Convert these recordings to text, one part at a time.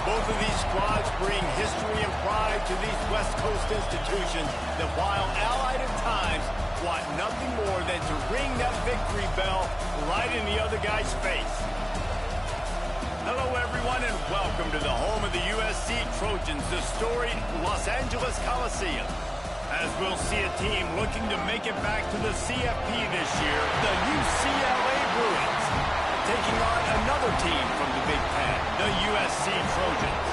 Both of these squads bring history and pride to these West Coast institutions that, while allied at times, want nothing more than to ring that victory bell right in the other guy's face. Hello, everyone, and welcome to the home of the USC Trojans, the storied Los Angeles Coliseum. As we'll see a team looking to make it back to the CFP this year, the UCLA Bruins, taking on another team from the Big Ten, the USC Trojans.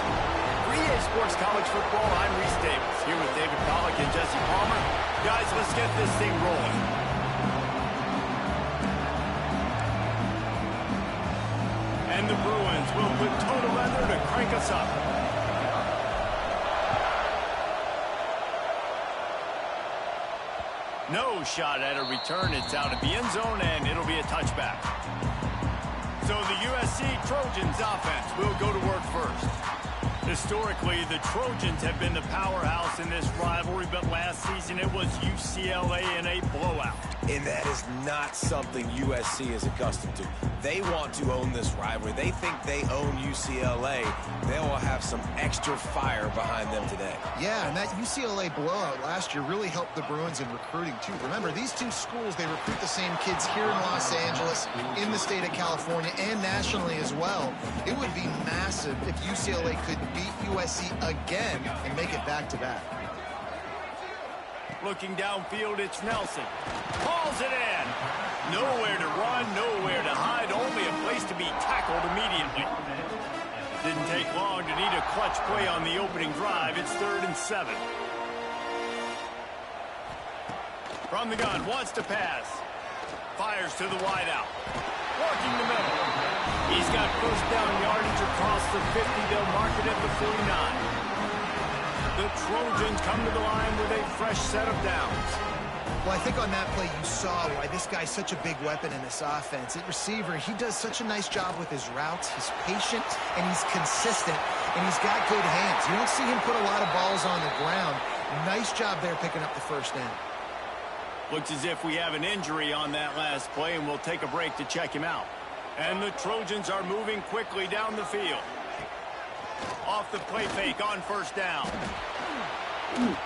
For EA Sports College Football, I'm Reese Davis, here with David Pollack and Jesse Palmer. Guys, let's get this thing rolling. And the Bruins will put total leather to crank us up. No shot at a return. It's out of the end zone, and it'll be a touchback. So the USC Trojans offense will go to work first. Historically, the Trojans have been the powerhouse in this rivalry, but last season it was UCLA in a blowout. And that is not something USC is accustomed to. They want to own this rivalry. They think they own UCLA. They will have some extra fire behind them today. Yeah, and that UCLA blowout last year really helped the Bruins in recruiting, too. Remember, these two schools, they recruit the same kids here in Los Angeles, in the state of California, and nationally as well. It would be massive if UCLA could beat USC again and make it back-to-back. Looking downfield, it's Nelson. Hauls it in. Nowhere to run, nowhere to hide, only a place to be tackled immediately. Didn't take long to need a clutch play on the opening drive. It's 3rd and 7. From the gun, wants to pass. Fires to the wideout. Working the middle. He's got first down yardage across the 50. They'll mark it at the 49. The Trojans come to the line with a fresh set of downs. Well, I think on that play you saw why this guy's such a big weapon in this offense. At receiver, he does such a nice job with his routes. He's patient, and he's consistent, and he's got good hands. You don't see him put a lot of balls on the ground. Nice job there picking up the first down. Looks as if we have an injury on that last play, and we'll take a break to check him out. And the Trojans are moving quickly down the field. Off the play fake on first down.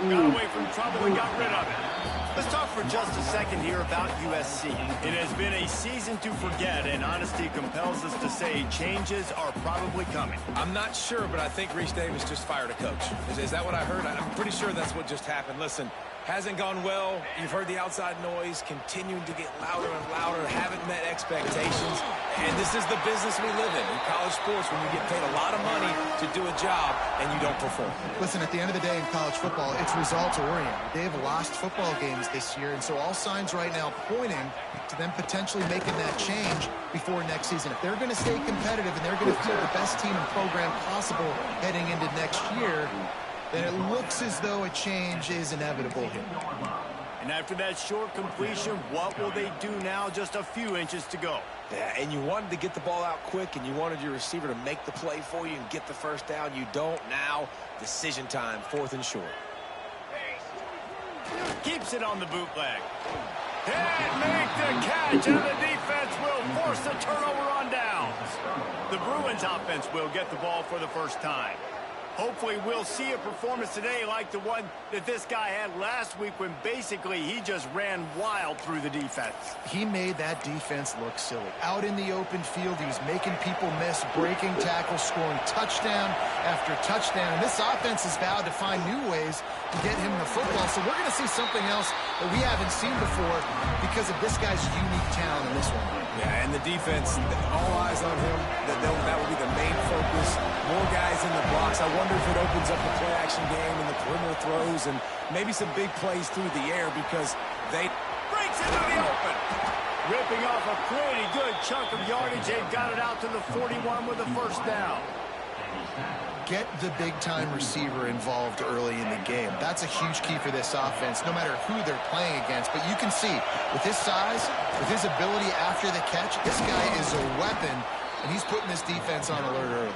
Got away from trouble and got rid of it. Let's talk for just a second here about USC. It has been a season to forget, and honesty compels us to say changes are probably coming. I'm not sure, but I think Reese Davis just fired a coach. Is that what I heard? I'm pretty sure that's what just happened. Listen, hasn't gone well. You've heard the outside noise, continuing to get louder and louder, haven't met expectations. And this is the business we live in college sports, when you get paid a lot of money to do a job and you don't perform. Listen, at the end of the day in college football, it's results-oriented. They have lost football games this year, and so all signs right now pointing to them potentially making that change before next season. If they're going to stay competitive and they're going to field the best team and program possible heading into next year, then it looks as though a change is inevitable here. And after that short completion, what will they do now? Just a few inches to go. Yeah, and you wanted to get the ball out quick, and you wanted your receiver to make the play for you and get the first down. You don't now. Decision time, 4th and short. Keeps it on the bootleg. And make the catch, and the defense will force the turnover on downs. The Bruins offense will get the ball for the first time. Hopefully we'll see a performance today like the one that this guy had last week when basically he just ran wild through the defense. He made that defense look silly. Out in the open field, he was making people miss, breaking tackles, scoring touchdown after touchdown. And this offense has vowed to find new ways to get him the football. So we're going to see something else that we haven't seen before because of this guy's unique talent in this one. Yeah, and the defense, all eyes on him. That will be the main focus. More guys in the box. I wonder if it opens up the play-action game and the perimeter throws and maybe some big plays through the air because they... Breaks into the open. Ripping off a pretty good chunk of yardage. They've got it out to the 41 with a first down. Get the big-time receiver involved early in the game. That's a huge key for this offense, no matter who they're playing against. But you can see, with his size, with his ability after the catch, this guy is a weapon, and he's putting this defense on alert early.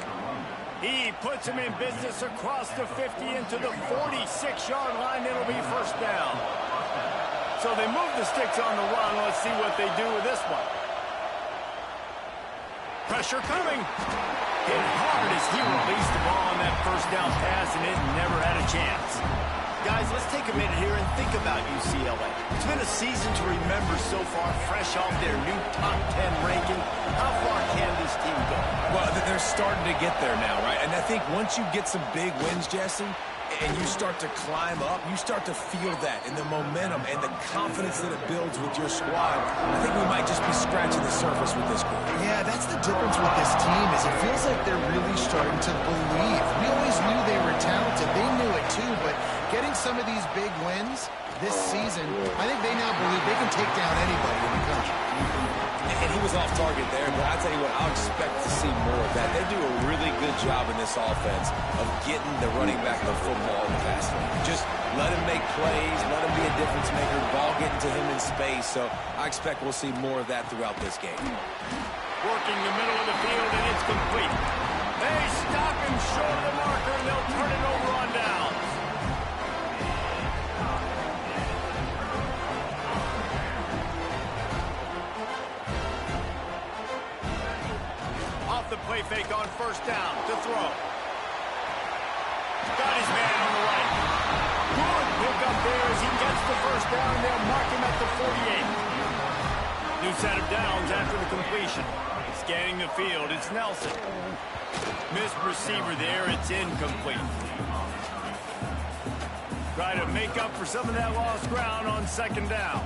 He puts him in business across the 50 into the 46-yard line. It'll be first down. So they move the sticks on the run. Let's see what they do with this one. Pressure coming. Hit hard as he released the ball on that first down pass, and it never had a chance. Guys, let's take a minute here and think about UCLA. It's been a season to remember so far, fresh off their new top 10 ranking. How far can this team go? Well, they're starting to get there now, right? And I think once you get some big wins, Jesse, and you start to climb up, you start to feel that and the momentum and the confidence that it builds with your squad. I think we might just be scratching the surface with this group. Yeah, that's the difference with this team is it feels like they're really starting to believe. We always knew they were talented. They knew it too, but getting some of these big wins this season, I think they now believe they can take down anybody in the country. And he was off target there, but I'll tell you what, I'll expect to see more of that. They do a really good job in this offense of getting the running back the football in the pass game. Just let him make plays, let him be a difference maker, ball getting to him in space. So I expect we'll see more of that throughout this game. Working the middle of the field, and it's complete. They stop him short of the marker, and they'll turn it over on downs. Off the play fake on first down to throw. Got his man on the right. Good pick up there as he gets the first down. They'll mark him at the 48. New set of downs after the completion. Scanning the field, it's Nelson. Missed receiver there, it's incomplete. Try to make up for some of that lost ground on second down.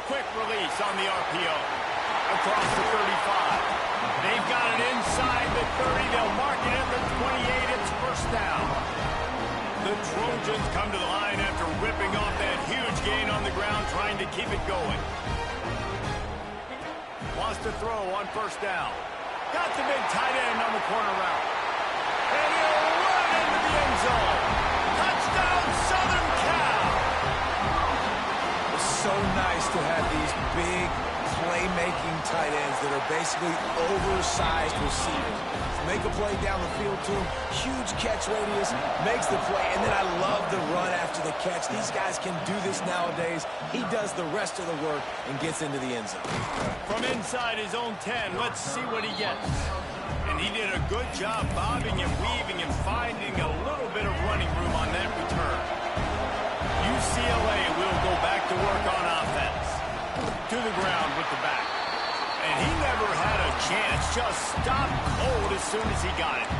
Quick release on the RPO. Across the 35. They've got it inside the 30. They'll mark it at the 28. It's first down. The Trojans come to the line after ripping off that huge gain on the ground, trying to keep it going. Wants to throw on first down. Got the big tight end on the corner route. And he'll run into the end zone. Touchdown, Southern Cal! It's so nice to have these big playmaking tight ends that are basically oversized receivers. Make a play down the field to him, huge catch radius, makes the play, and then I love the run after the catch. These guys can do this nowadays. He does the rest of the work and gets into the end zone. From inside his own 10, let's see what he gets. And he did a good job bobbing and weaving and finding a little bit of running room on that return. UCLA will go back to work on offense. To the ground with the back. And he never had a chance, just stopped cold as soon as he got it.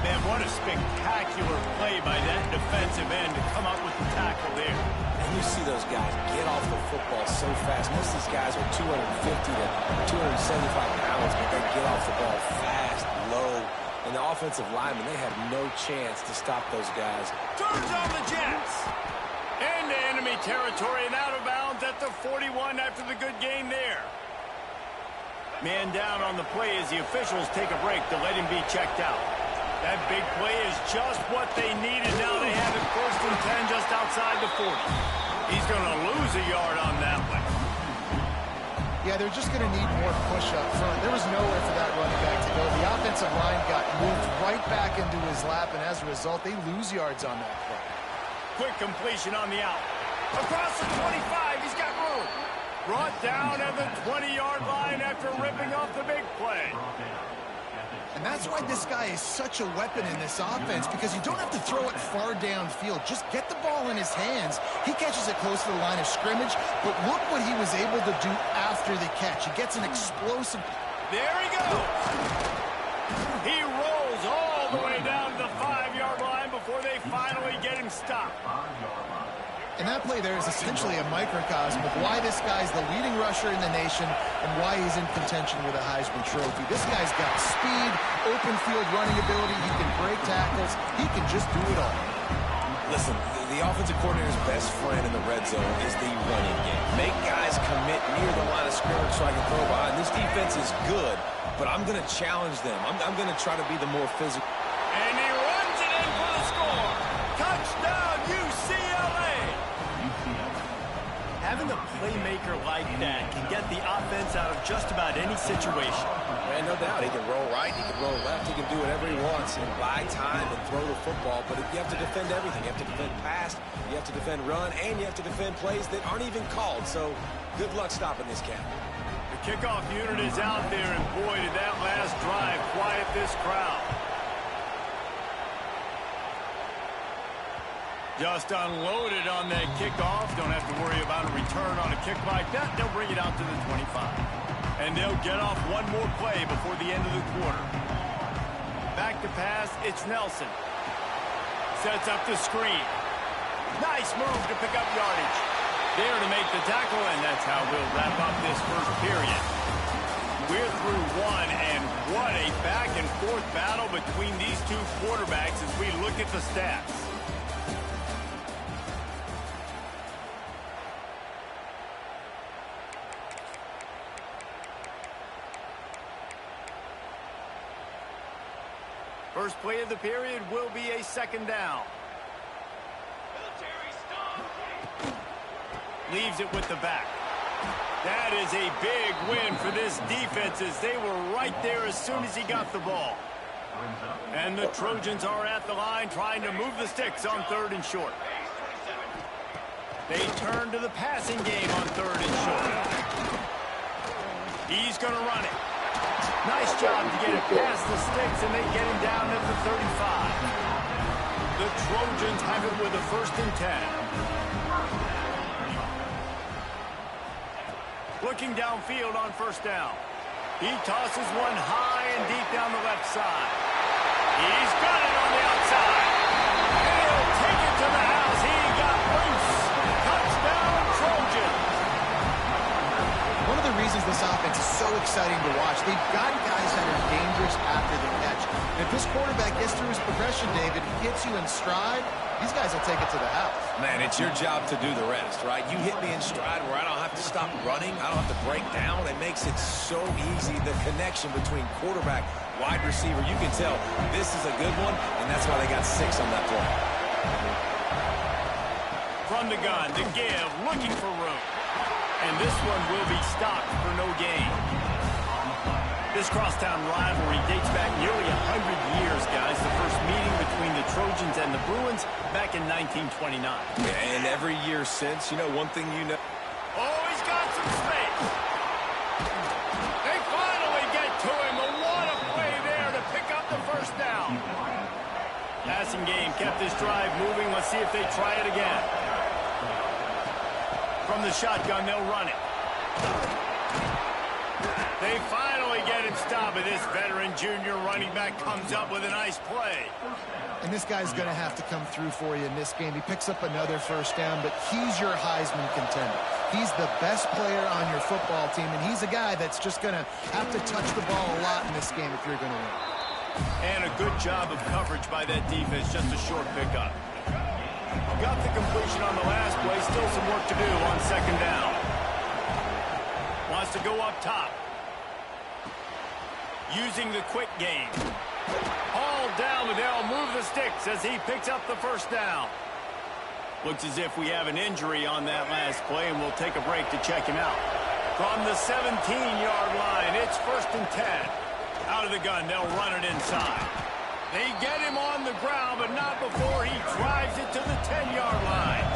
Man, what a spectacular play by that defensive end to come up with the tackle there. And you see those guys get off the football so fast. Most of these guys are 250 to 275 pounds, but they get off the ball fast, low. And the offensive linemen, they have no chance to stop those guys. Turns on the Jets. Into enemy territory and out of bounds at the 41 after the good game there. Man down on the play as the officials take a break to let him be checked out. That big play is just what they needed. Now they have it 1st and 10 just outside the 40. He's going to lose a yard on that one. Yeah, they're just going to need more push up front. There was nowhere for that running back to go. The offensive line got moved right back into his lap, and as a result, they lose yards on that play. Quick completion on the out. Across the 25, he's got room. Brought down at the 20-yard line after ripping off the big play. And that's why this guy is such a weapon in this offense, because you don't have to throw it far downfield. Just get the ball in his hands. He catches it close to the line of scrimmage, but look what he was able to do after the catch. He gets an explosive... There he goes. He rolls all the way down to the 5-yard line before they finally get him stopped. And that play there is essentially a microcosm of why this guy's the leading rusher in the nation and why he's in contention with a Heisman Trophy. This guy's got speed, open field running ability. He can break tackles. He can just do it all. Listen, the offensive coordinator's best friend in the red zone is the running game. Make guys commit near the line of scrimmage so I can throw behind. This defense is good, but I'm going to challenge them. I'm going to try to be the more physical. And he runs it in for the score. Touchdown, UCLA. Having a playmaker like that can get the offense out of just about any situation. And no doubt, he can roll right, he can roll left, he can do whatever he wants and buy time and throw the football, but you have to defend everything. You have to defend pass, you have to defend run, and you have to defend plays that aren't even called. So good luck stopping this cat. The kickoff unit is out there, and boy, did that last drive quiet this crowd. Just unloaded on that kickoff. Don't have to worry about a return on a kick like that. They'll bring it out to the 25. And they'll get off one more play before the end of the quarter. Back to pass, it's Nelson. Sets up the screen. Nice move to pick up yardage. There to make the tackle, and that's how we'll wrap up this first period. We're through one, and what a back-and-forth battle between these two quarterbacks as we look at the stats. First play of the period will be a 2nd down. Leaves it with the back. That is a big win for this defense as they were right there as soon as he got the ball. And the Trojans are at the line trying to move the sticks on 3rd and short. They turn to the passing game on 3rd and short. He's going to run it. Nice job to get it past the sticks, and they get him down at the 35. The Trojans have it with a 1st and 10. Looking downfield on 1st down. He tosses one high and deep down the left side. He's got it on the outside. And he'll take it to the house. He got loose. Touchdown, Trojans. One of the reasons this offense is so exciting to watch, they've got guys that are dangerous after the catch. And if this quarterback gets through his progression, David, he gets you in stride, these guys will take it to the house. Man, it's your job to do the rest, right? You hit me in stride where I don't have to stop running. I don't have to break down. It makes it so easy, the connection between quarterback, wide receiver. You can tell this is a good one, and that's why they got 6 on that play. From the gun, to give, looking for room. And this one will be stopped for no gain. This crosstown rivalry dates back nearly 100 years, guys. The first meeting between the Trojans and the Bruins back in 1929. Yeah, and every year since, you know, one thing you know. Oh, he's got some space. They finally get to him. And what a play there to pick up the 1st down. Passing game kept this drive moving. Let's see if they try it again. From the shotgun, they'll run it. They finally get him stopped, and this veteran junior running back comes up with a nice play. And this guy's going to have to come through for you in this game. He picks up another 1st down, but he's your Heisman contender. He's the best player on your football team, and he's a guy that's just going to have to touch the ball a lot in this game if you're going to win. And a good job of coverage by that defense, just a short pickup. Got the completion on the last play, still some work to do on 2nd down. Wants to go up top. Using the quick game. All down, but they'll move the sticks as he picks up the first down. Looks as if we have an injury on that last play, and we'll take a break to check him out. From the 17-yard line, it's 1st and 10. Out of the gun, they'll run it inside. They get him on the ground, but not before he drives it to the 10-yard line.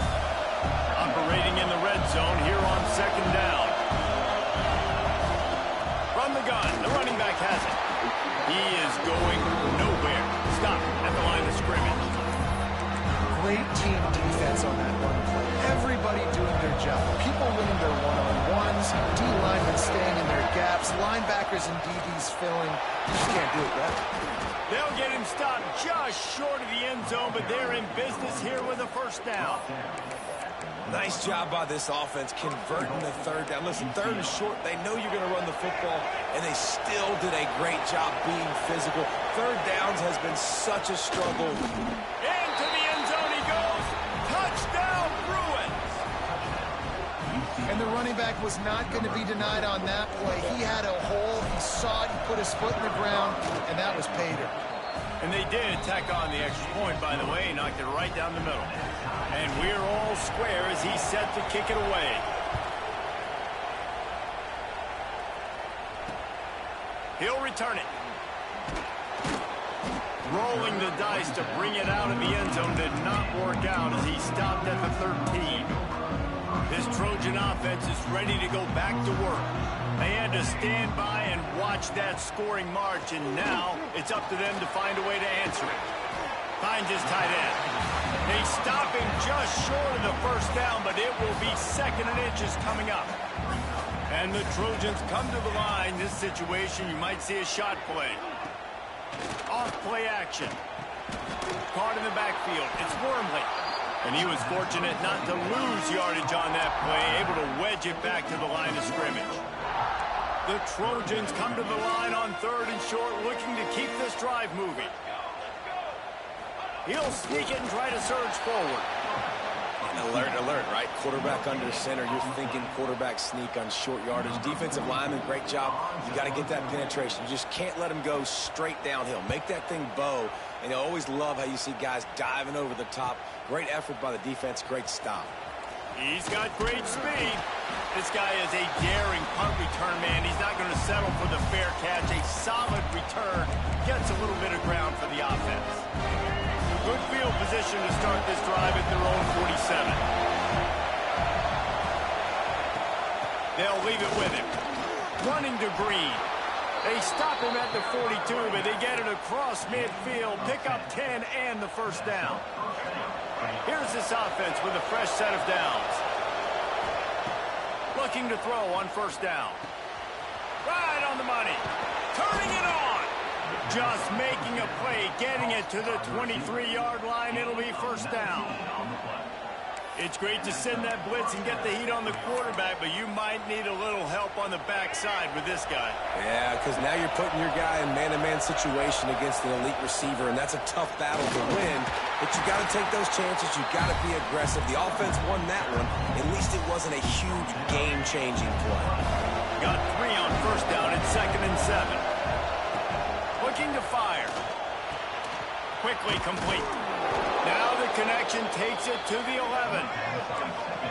Operating in the red zone here on 2nd down. From the gun, the running back has it. He is going nowhere. Stop at the line of scrimmage. Great team defense on that run play. Everybody doing their job. People winning their one-on-ones, D-linemen staying in their gaps, linebackers and DBs filling. You just can't do it better. They'll get him stopped just short of the end zone, but they're in business here with a first down. Nice job by this offense converting the 3rd down. Listen, 3rd and short, they know you're going to run the football, and they still did a great job being physical. 3rd downs has been such a struggle. Into the end zone he goes. Touchdown, Bruins. And the running back was not going to be denied on that play. He had a hole. He saw it. He put his foot in the ground, and that was pay dirt. And they did tack on the extra point, by the way, knocked it right down the middle. And we're all square as he's set to kick it away. He'll return it. Rolling the dice to bring it out of the end zone did not work out as he stopped at the 13. This Trojan offense is ready to go back to work. They had to stand by and watch that scoring march, and now it's up to them to find a way to answer it. Finds his tight end. They stop him just short of the first down, but it will be 2nd and inches coming up. And the Trojans come to the line. This situation, you might see a shot play. Off play action. Caught in the backfield. It's Wormley. And he was fortunate not to lose yardage on that play, able to wedge it back to the line of scrimmage. The Trojans come to the line on 3rd and short, looking to keep this drive moving. He'll sneak it and try to surge forward. And alert, right? Quarterback under center. You're thinking quarterback sneak on short yardage. Defensive lineman, great job. You got to get that penetration. You just can't let him go straight downhill. Make that thing bow. And I always love how you see guys diving over the top. Great effort by the defense. Great stop. He's got great speed. This guy is a daring punt return man. He's not going to settle for the fair catch. A solid return. Gets a little bit of ground for the offense. Good field position to start this drive at their own 47. They'll leave it with him. Running to Green. They stop him at the 42, but they get it across midfield. Pick up 10 and the first down. Here's this offense with a fresh set of downs. Looking to throw on first down. Right on the money. Turning it on. Just making a play, getting it to the 23-yard line. It'll be first down. It's great to send that blitz and get the heat on the quarterback, but you might need a little help on the backside with this guy. Yeah, because now you're putting your guy in man-to-man situation against an elite receiver, and that's a tough battle to win. But you got to take those chances. You got to be aggressive. The offense won that one. At least it wasn't a huge game-changing play. Got 3 on first down. It's 2nd and 7. Looking to fire. Quickly complete. Now the connection takes it to the 11.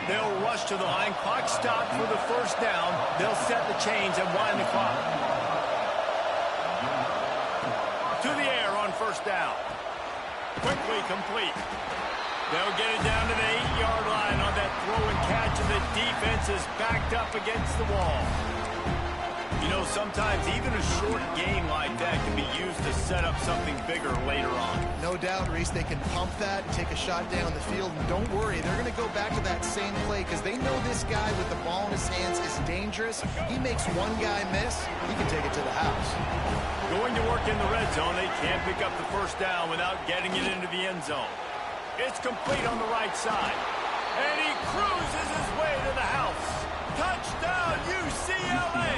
They'll rush to the line. Clock stopped for the first down. They'll set the chains and wind the clock. To the air on first down. Quickly complete. They'll get it down to the 8-yard line on that throw and catch, and the defense is backed up against the wall. You know, sometimes even a short game like that can be used to set up something bigger later on. No doubt, Reese, they can pump that and take a shot down the field. And don't worry, they're going to go back to that same play because they know this guy with the ball in his hands is dangerous. He makes one guy miss, he can take it to the house. Going to work in the red zone, they can't pick up the first down without getting it into the end zone. It's complete on the right side. And he cruises his way to the house. Touchdown, UCLA!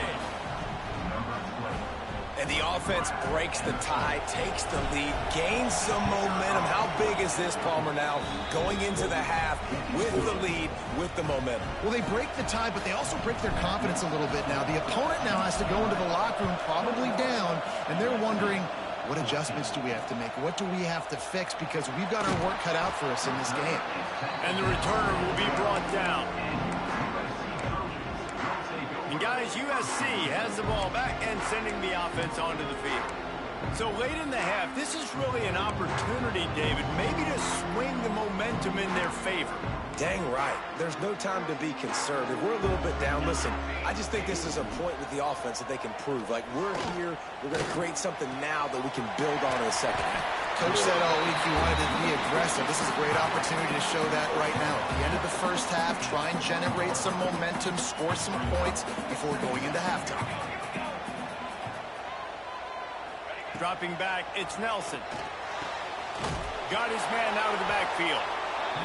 And the offense breaks the tie, takes the lead, gains some momentum. How big is this, Palmer, now going into the half with the lead, with the momentum? Well, they break the tie, but they also break their confidence a little bit now. The opponent now has to go into the locker room probably down, and they're wondering, What adjustments do we have to make? What do we have to fix? Because we've got our work cut out for us in this game. And the returner will be brought down. And guys, USC has the ball back and sending the offense onto the field. So late in the half, this is really an opportunity, David, maybe to swing the momentum in their favor. Dang right. There's no time to be concerned. If we're a little bit down, listen, I just think this is a point with the offense that they can prove. Like, we're here, we're going to create something now that we can build on in the second half. Coach said all week he wanted to be aggressive. This is a great opportunity to show that right now. At the end of the first half, try and generate some momentum, score some points before going into halftime. Dropping back, it's Nelson. Got his man out of the backfield.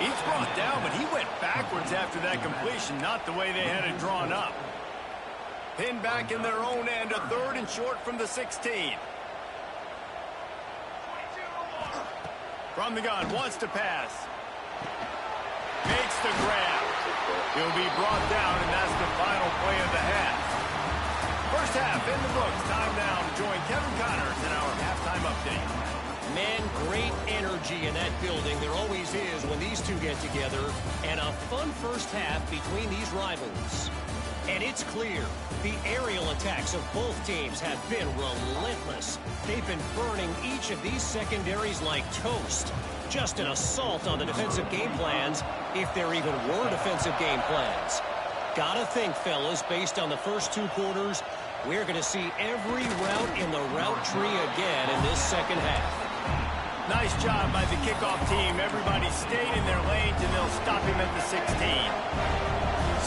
He's brought down, but he went backwards after that completion, not the way they had it drawn up. Pinned back in their own end, a 3rd and short from the 16. From the gun, wants to pass. Makes the grab. He'll be brought down, and that's the final play of the half. First half in the books. Time now to join Kevin Connors in our halftime update. Man, great energy in that building. There always is when these two get together. And a fun first half between these rivals. And it's clear, the aerial attacks of both teams have been relentless. They've been burning each of these secondaries like toast. Just an assault on the defensive game plans, if there even were defensive game plans. Gotta think, fellas, based on the first 2 quarters, we're going to see every route in the route tree again in this second half. Nice job by the kickoff team. Everybody stayed in their lanes, and they'll stop him at the 16.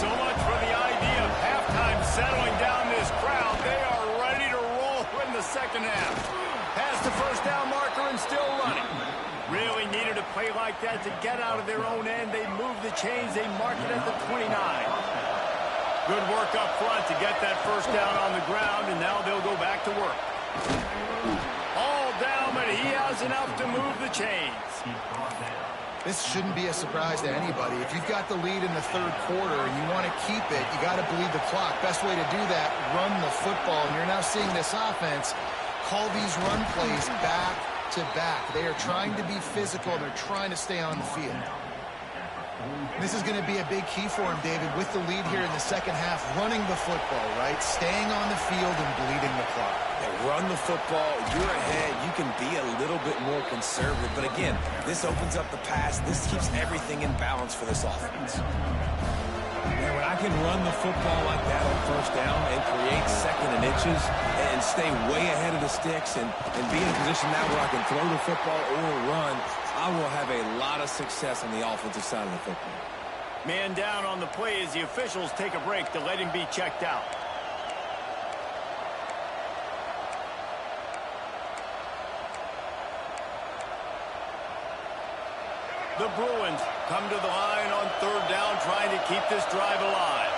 So much for the idea of halftime settling down this crowd. They are ready to roll in the second half. Past the first down marker and still running. Really needed a play like that to get out of their own end. They moved the chains. They mark it at the 29. Good work up front to get that first down on the ground, and now they'll go back to work. All down, but he has enough to move the chains. This shouldn't be a surprise to anybody. If you've got the lead in the 3rd quarter and you want to keep it, you got to bleed the clock. Best way to do that, run the football. And you're now seeing this offense call these run plays back to back. They are trying to be physical. They're trying to stay on the field. This is going to be a big key for him, David, with the lead here in the second half, running the football, right? Staying on the field and bleeding the clock. Yeah, run the football. You're ahead. You can be a little bit more conservative. But again, this opens up the pass. This keeps everything in balance for this offense. Yeah, when I can run the football like that on first down and create second and inches and stay way ahead of the sticks and be in a position now where I can throw the football or run, I will have a lot of success on the offensive side of the football. Man down on the play as the officials take a break to let him be checked out. The Bruins come to the line on 3rd down, trying to keep this drive alive.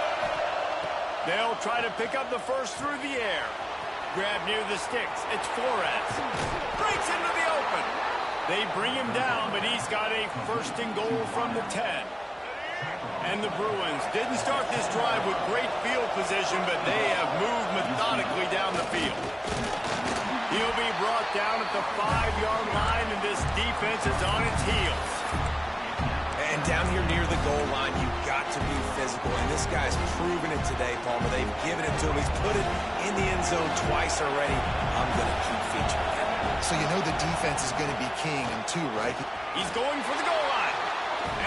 They'll try to pick up the first through the air. Grab near the sticks. It's Flores. Breaks into the open. They bring him down, but he's got a 1st and goal from the 10. And the Bruins didn't start this drive with great field position, but they have moved methodically down the field. He'll be brought down at the 5-yard line, and this defense is on its heels. And down here near the goal line, you've got to be physical. And this guy's proven it today, Palmer. They've given it to him. He's put it in the end zone twice already. I'm going to keep featuring him. So you know the defense is going to be king in 2, right? He's going for the goal line.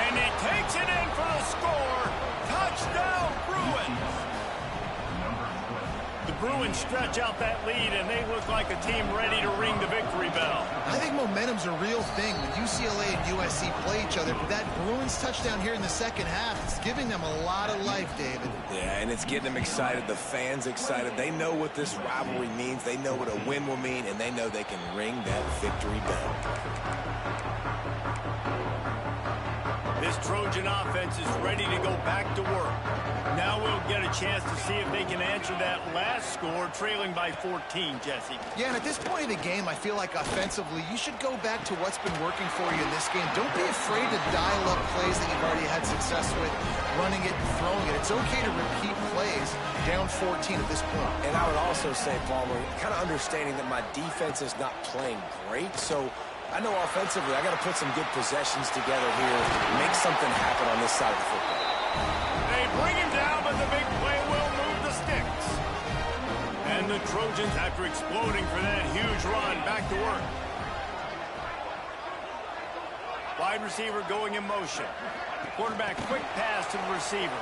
And he takes it in for the score. Touchdown, Bruins. The Bruins stretch out that lead, and they look like a team ready to ring the victory bell. I think momentum's a real thing when UCLA and USC play each other, but that Bruins touchdown here in the second half is giving them a lot of life, David. Yeah, and it's getting them excited. The fans excited. They know what this rivalry means. They know what a win will mean, and they know they can ring that victory bell. This Trojan offense is ready to go back to work. Now we'll get a chance to see if they can answer that last score, trailing by 14, Jesse. Yeah, and at this point of the game, I feel like offensively, you should go back to what's been working for you in this game. Don't be afraid to dial up plays that you've already had success with, running it and throwing it. It's okay to repeat plays down 14 at this point. And I would also say, Palmer, kind of understanding that my defense is not playing great, so I know offensively I got to put some good possessions together here, make something happen on this side of the football. They bring him down, but the big play will move the sticks. And the Trojans, after exploding for that huge run, back to work. Wide receiver going in motion. Quarterback quick pass to the receiver.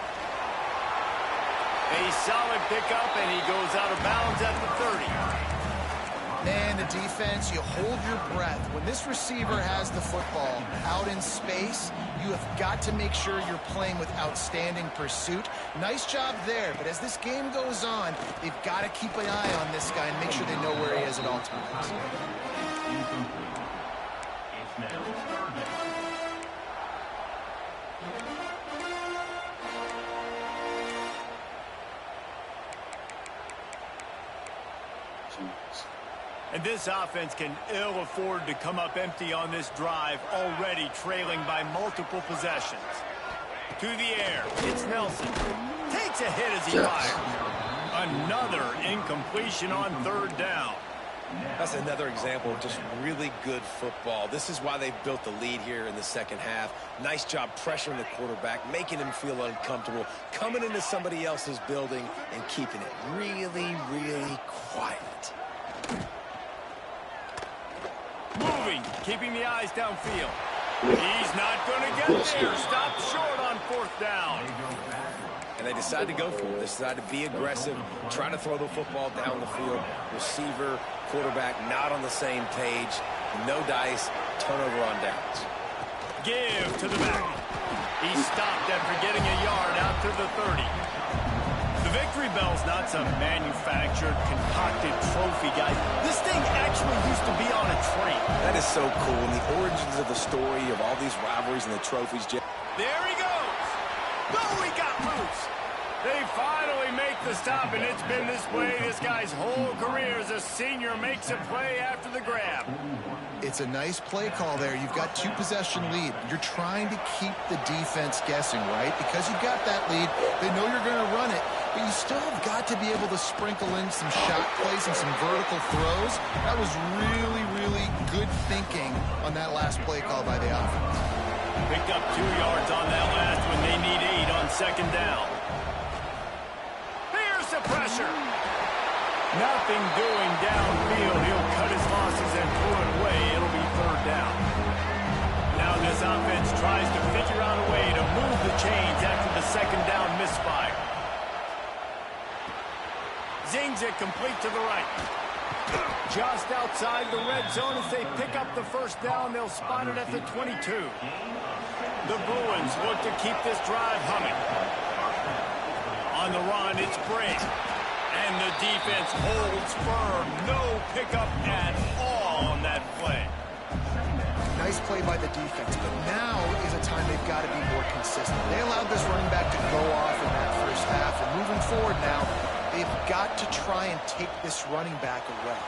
A solid pickup, and he goes out of bounds at the 30. Man, the defense, you hold your breath. When this receiver has the football out in space, you have got to make sure you're playing with outstanding pursuit. Nice job there, but as this game goes on, they've got to keep an eye on this guy and make sure they know where he is at all times. And this offense can ill afford to come up empty on this drive, already trailing by multiple possessions. To the air, it's Nelson. Takes a hit as he fires. Another incompletion on third down. That's another example of just really good football. This is why they've built the lead here in the second half. Nice job pressuring the quarterback, making him feel uncomfortable, coming into somebody else's building and keeping it really, really quiet. Moving, keeping the eyes downfield. He's not going to get there. Stopped short on fourth down. And they decide to go for it. They decide to be aggressive, try to throw the football down the field. Receiver, quarterback, not on the same page. No dice, turnover on downs. Give to the back. He stopped after getting a yard out to the 30. The victory bell's not some manufactured, concocted trophy, guys. This thing actually used to be on a train. That is so cool. And the origins of the story of all these rivalries and the trophies. There he goes. Oh, he got loose. They finally make the stop, and it's been this way this guy's whole career as a senior makes a play after the grab. It's a nice play call there. You've got two-possession lead. You're trying to keep the defense guessing, right? Because you've got that lead, they know you're going to run it, but you still have got to be able to sprinkle in some shot plays and some vertical throws. That was really, really good thinking on that last play call by the offense. Picked up 2 yards on that last one. They need 8 on second down. Here's the pressure. Nothing doing downfield. He'll cut his losses and throw it away. It'll be third down. Now this offense tries to figure out a way to move the chains after the second down misfire. Zings it complete to the right. Just outside the red zone as they pick up the first down. They'll spot it at the 22. The Bruins look to keep this drive humming. On the run, it's Brink. And the defense holds firm. No pickup at all on that play. Nice play by the defense, but now is a time they've got to be more consistent. They allowed this running back to go off in that first half, and moving forward now, they've got to try and take this running back away.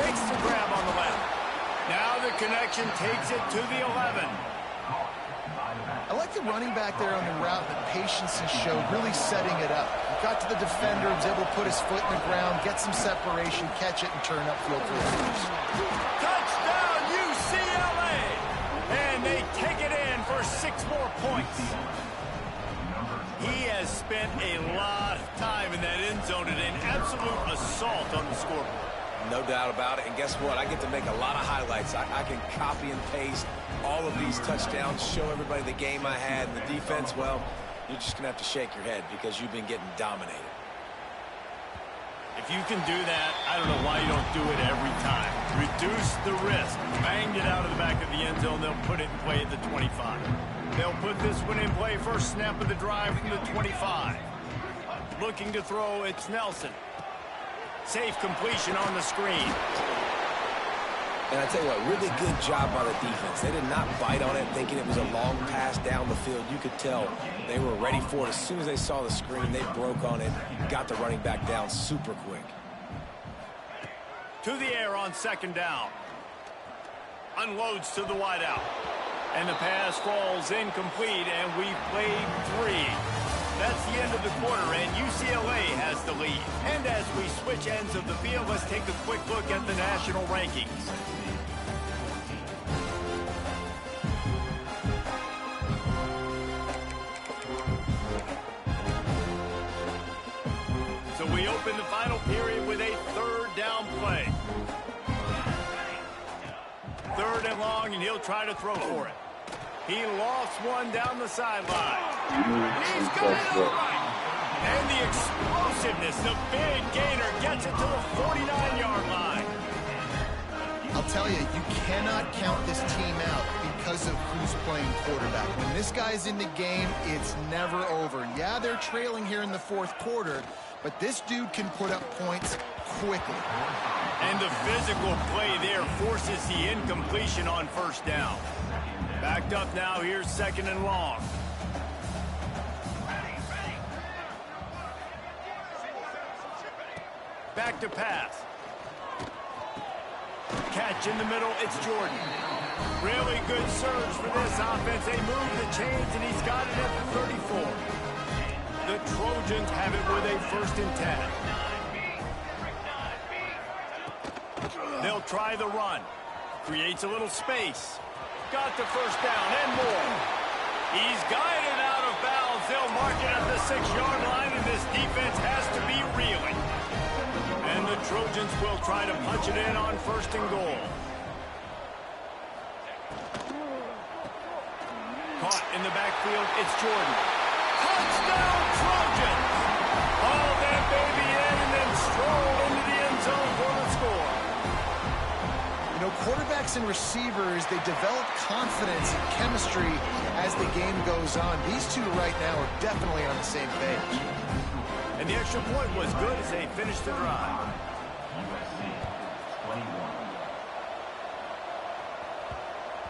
Makes the grab on the left. Now the connection takes it to the 11. I like the running back there on the route that patience has showed, really setting it up. He got to the defender, was able to put his foot in the ground, get some separation, catch it, and turn upfield for the first. Touchdown, UCLA! And they take it in for 6 more points. He has spent a lot of time in that end zone and an absolute assault on the scoreboard. No doubt about it. And guess what? I get to make a lot of highlights. I can copy and paste all of these touchdowns, show everybody the game I had. And the defense, well, you're just going to have to shake your head because you've been getting dominated. If you can do that, I don't know why you don't do it every time. Reduce the risk. Banged it out of the back of the end zone. They'll put it in play at the 25. They'll put this one in play first snap of the drive from the 25. Looking to throw, it's Nelson. Safe completion on the screen. And I tell you what, really good job by the defense. They did not bite on it thinking it was a long pass down the field. You could tell they were ready for it. As soon as they saw the screen, they broke on it, got the running back down super quick. To the air on second down. Unloads to the wideout. And the pass falls incomplete, and we played 3. That's the end of the quarter, and UCLA has the lead. And as we switch ends of the field, let's take a quick look at the national rankings. So we open the final period with a third down play. 3rd and long, and he'll try to throw for it. He lost one down the sideline. He's got it all right. And the explosiveness, the big gainer gets it to the 49-yard line. I'll tell you, you cannot count this team out because of who's playing quarterback. When this guy's in the game, it's never over. Yeah, they're trailing here in the 4th quarter, but this dude can put up points quickly. And the physical play there forces the incompletion on 1st down. Backed up now, here's 2nd and long. Back to pass. Catch in the middle, it's Jordan. Really good surge for this offense. They move the chains, and he's got it at the 34. The Trojans have it with a 1st and 10. They'll try the run. Creates a little space. Got the 1st down and more. He's guided out of bounds. They'll mark it at the 6-yard line, and this defense has to be reeling. And the Trojans will try to punch it in on 1st and goal. Caught in the backfield, it's Jordan. Touchdown, Trojans! Haul that baby in and then stroll into the end zone for the score. You know, quarterbacks and receivers, they develop confidence and chemistry as the game goes on. These two right now are definitely on the same page. And the extra point was good as they finished the drive.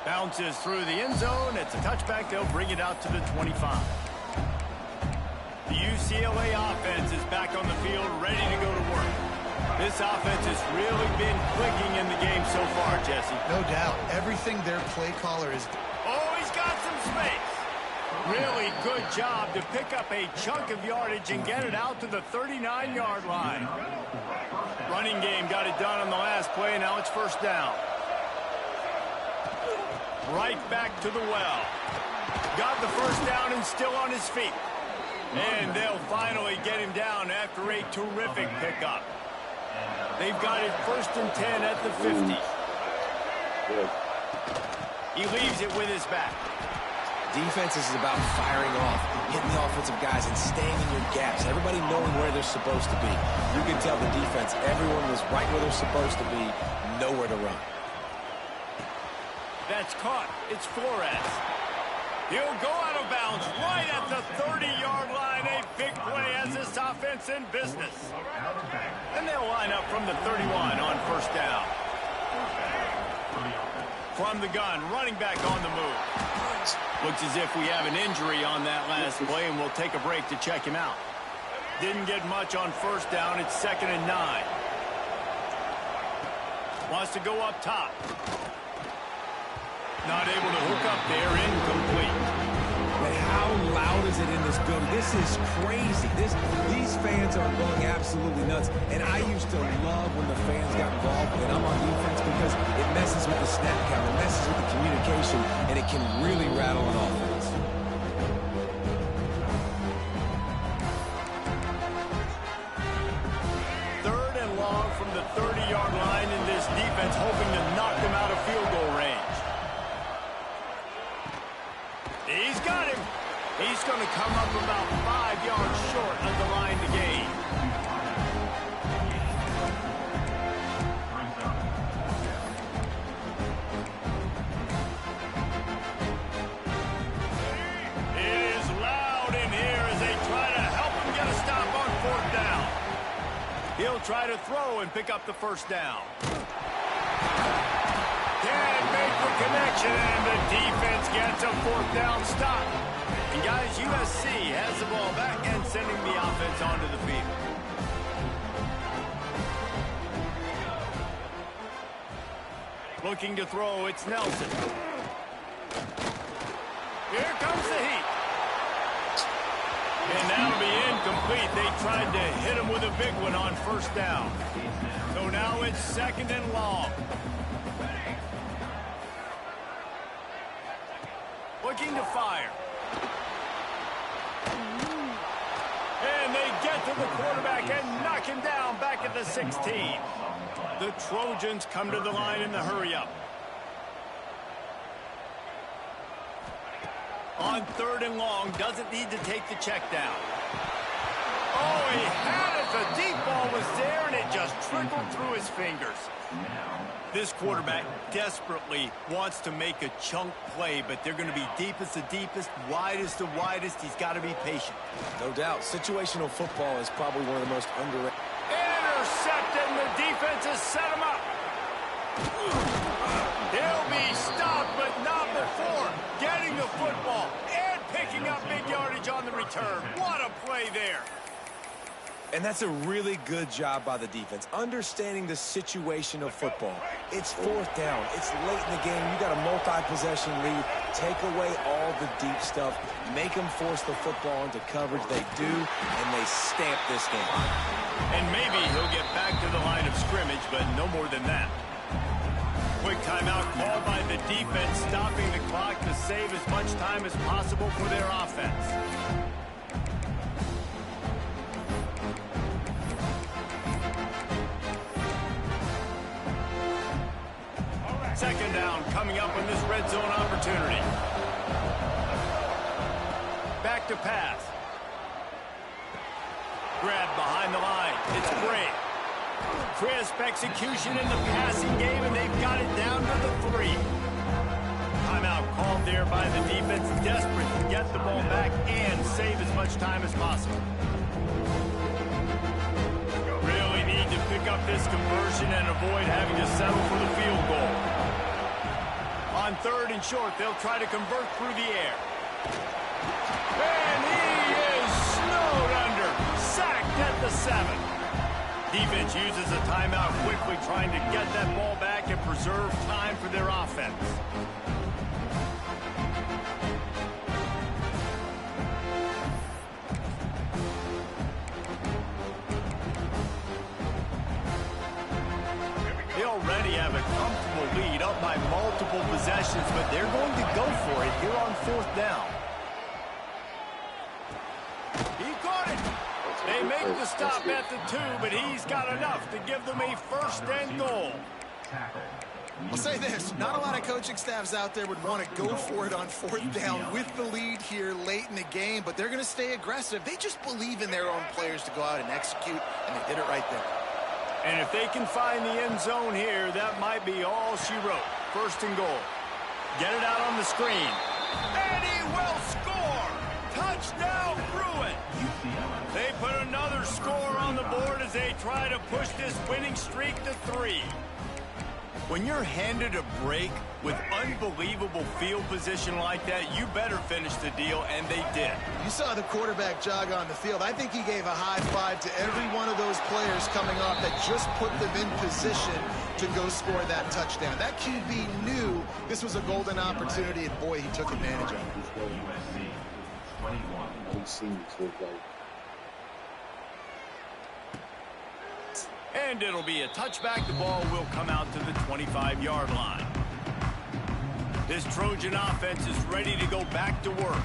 Bounces through the end zone. It's a touchback. They'll bring it out to the 25. The UCLA offense is back on the field, ready to go to work. This offense has really been clicking in the game so far, Jesse. No doubt. Everything their play caller is... Oh, he's got some space. Really good job to pick up a chunk of yardage and get it out to the 39-yard line. Running game got it done on the last play. Now it's 1st down. Right back to the well. Got the 1st down and still on his feet. And they'll finally get him down after a terrific pickup. They've got it 1st and 10 at the 50. He leaves it with his back. Defense is about firing off, hitting the offensive guys, and staying in your gaps. Everybody knowing where they're supposed to be. You can tell the defense, everyone was right where they're supposed to be, nowhere to run. That's caught. It's Flores. He'll go out of bounds right at the 30-yard line. A big play as this offense in business. And they'll line up from the 31 on 1st down. From the gun, running back on the move. Looks as if we have an injury on that last play, and we'll take a break to check him out. Didn't get much on 1st down. It's 2nd and 9. Wants to go up top. Not able to hook up there, incomplete. But how loud is it in this building? This is crazy. These fans are going absolutely nuts. And I used to love when the fans got involved, and I'm on defense, because it messes with the snap count, it messes with the communication, and it can really rattle an offense. Third and long from the 30-yard line, and this defense hoping to knock them out of field goal range. He's got him. He's going to come up about 5 yards short of the line to gain. It is loud in here as they try to help him get a stop on 4th down. He'll try to throw and pick up the 1st down. connection, and the defense gets a fourth down stop. And guys, USC has the ball back and sending the offense onto the field. Looking to throw, it's Nelson. Here comes the heat. And that'll be incomplete. They tried to hit him with a big one on first down. So now it's second and long. Looking to fire. And they get to the quarterback and knock him down back at the 16. The Trojans come to the line in the hurry-up. On third and long, doesn't need to take the check down. Oh, he had it. The deep ball was there, and it just trickled through his fingers. This quarterback desperately wants to make a chunk play, but they're going to be deepest the deepest, widest the widest. He's got to be patient. No doubt. Situational football is probably one of the most underrated. Intercepted, and the defense has set him up. He'll be stopped, but not before getting the football and picking up big yardage on the return. What a play there. And that's a really good job by the defense, understanding the situation of football. It's fourth down. It's late in the game. You got a multi-possession lead. Take away all the deep stuff. Make them force the football into coverage. They do, and they stamp this game. And maybe he'll get back to the line of scrimmage, but no more than that. Quick timeout called by the defense, stopping the clock to save as much time as possible for their offense. Second down coming up in this red zone opportunity. Back to pass. Grab behind the line. It's great. Crisp execution in the passing game, and they've got it down to the 3. Timeout called there by the defense, desperate to get the ball back and save as much time as possible. Really need to pick up this conversion and avoid having to settle for the field goal. On third and short, they'll try to convert through the air. And he is snowed under, sacked at the 7. Defense uses a timeout quickly, trying to get that ball back and preserve time for their offense. They already have a comfortable lead, up by multiple possessions, but they're going to go for it here on fourth down. He caught it. They make the stop at the 2, but he's got enough to give them a first and goal. I'll say this, not a lot of coaching staffs out there would want to go for it on fourth down with the lead here late in the game, but they're going to stay aggressive. They just believe in their own players to go out and execute, and they did it right there. And if they can find the end zone here, that might be all she wrote. First and goal. Get it out on the screen. And he will score! Touchdown, Bruin! They put another score on the board as they try to push this winning streak to 3. When you're handed a break with unbelievable field position like that, you better finish the deal, and they did. You saw the quarterback jog on the field. I think he gave a high five to every one of those players coming off that just put them in position to go score that touchdown. That QB knew this was a golden opportunity, and boy, he took advantage of it. And it'll be a touchback. The ball will come out to the 25-yard line. This Trojan offense is ready to go back to work.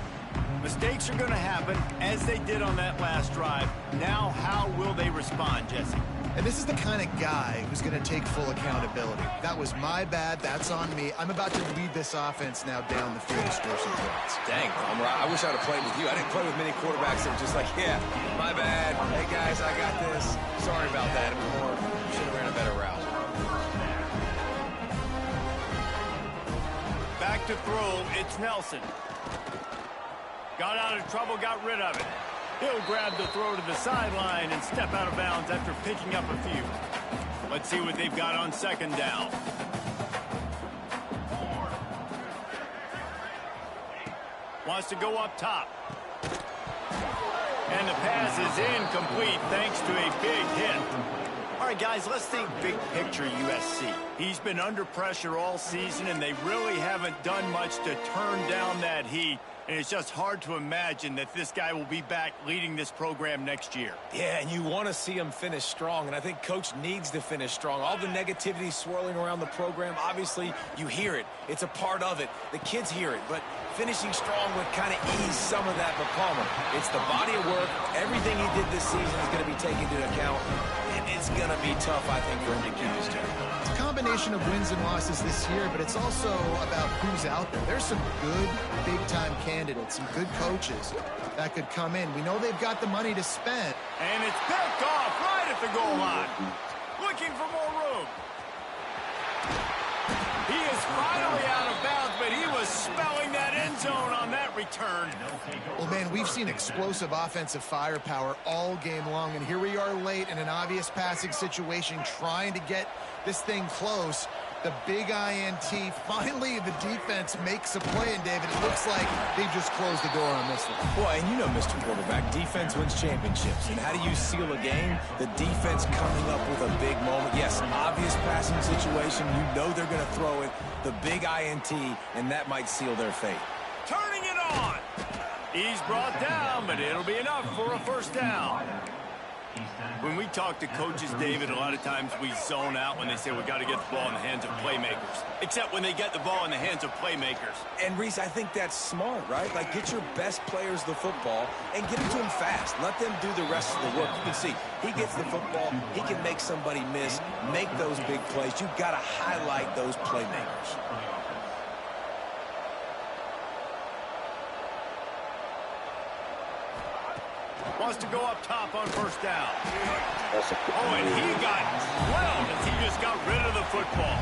Mistakes are going to happen, as they did on that last drive. Now, how will they respond, Jesse? And this is the kind of guy who's going to take full accountability. That was my bad. That's on me. I'm about to lead this offense now down the field to score some points. Dang, I wish I would have played with you. I didn't play with many quarterbacks that were just like, yeah, my bad. Hey, guys, I got this. Sorry about that. It was more, should have ran a better route. Back to throw, it's Nelson. Got out of trouble, got rid of it. He'll grab the throw to the sideline and step out of bounds after picking up a few. Let's see what they've got on second down. Wants to go up top. And the pass is incomplete thanks to a big hit. All right, guys, let's think big picture USC. He's been under pressure all season, and they really haven't done much to turn down that heat. And it's just hard to imagine that this guy will be back leading this program next year. Yeah, and you want to see him finish strong, and I think Coach needs to finish strong. All the negativity swirling around the program, obviously, you hear it. It's a part of it. The kids hear it, but finishing strong would kind of ease some of that for Palmer. It's the body of work. Everything he did this season is going to be taken into account, and it's going to be tough, I think, for him to keep his job. It's a combination of wins and losses this year, but it's also about who's out there. There's some good big-time candidates, some good coaches that could come in. We know they've got the money to spend. And it's picked off right at the goal line. Looking for more room. He is finally out of bounds, but he was spelling that end zone on that return. Well, man, we've seen explosive offensive firepower all game long, and here we are late in an obvious passing situation trying to get this thing close. The big INT. Finally, the defense makes a play, and David, it looks like they just closed the door on this one. Boy, and you know, Mr. Quarterback, defense wins championships. And how do you seal a game? The defense coming up with a big moment. Yes, obvious passing situation. You know they're going to throw it. The big INT, and that might seal their fate. Turning it on. He's brought down, but it'll be enough for a first down. When we talk to coaches, David, a lot of times we zone out when they say we got to get the ball in the hands of playmakers. Except when they get the ball in the hands of playmakers. And, Reese, I think that's smart, right? Like, get your best players the football and get it to them fast. Let them do the rest of the work. You can see, he gets the football. He can make somebody miss, make those big plays. You've got to highlight those playmakers. Wants to go up top on first down. Oh, and he got well as he just got rid of the football.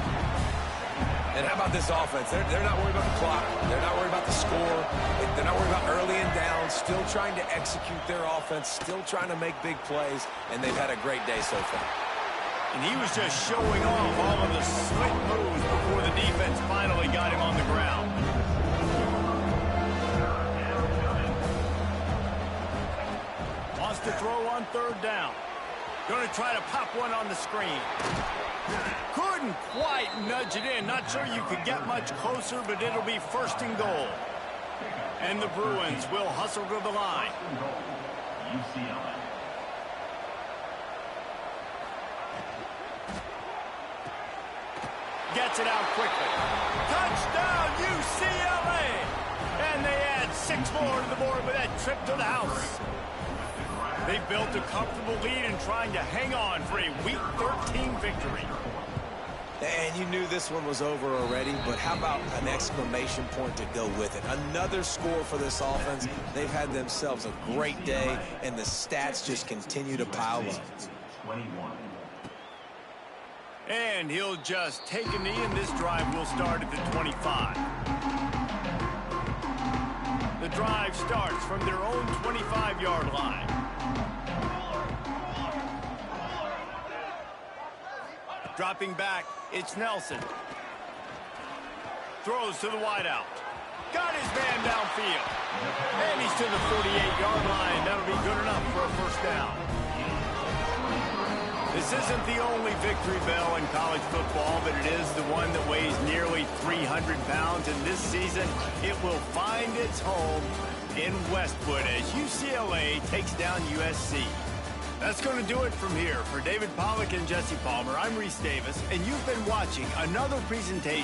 And how about this offense? They're not worried about the clock. They're not worried about the score. They're not worried about early and down. Still trying to execute their offense. Still trying to make big plays. And they've had a great day so far. And he was just showing off all of the slick moves before the defense finally got him on the ground. Wants to throw on third down. Going to try to pop one on the screen. Couldn't quite nudge it in. Not sure you could get much closer, but it'll be first and goal. And the Bruins will hustle to the line. Gets it out quickly. Touchdown, UCLA! And they add 6 more to the board with that trip to the house. They built a comfortable lead and trying to hang on for a Week 13 victory. And you knew this one was over already, but how about an exclamation point to go with it? Another score for this offense. They've had themselves a great day, and the stats just continue to pile up. And he'll just take a knee, and this drive will start at the 25. The drive starts from their own 25-yard line. Dropping back, it's Nelson. Throws to the wideout. Got his man downfield. And he's to the 48-yard line. That'll be good enough for a first down. This isn't the only victory bell in college football, but it is the one that weighs nearly 300 pounds. And this season, it will find its home in Westwood as UCLA takes down USC. That's going to do it from here. For David Pollack and Jesse Palmer, I'm Reese Davis, and you've been watching another presentation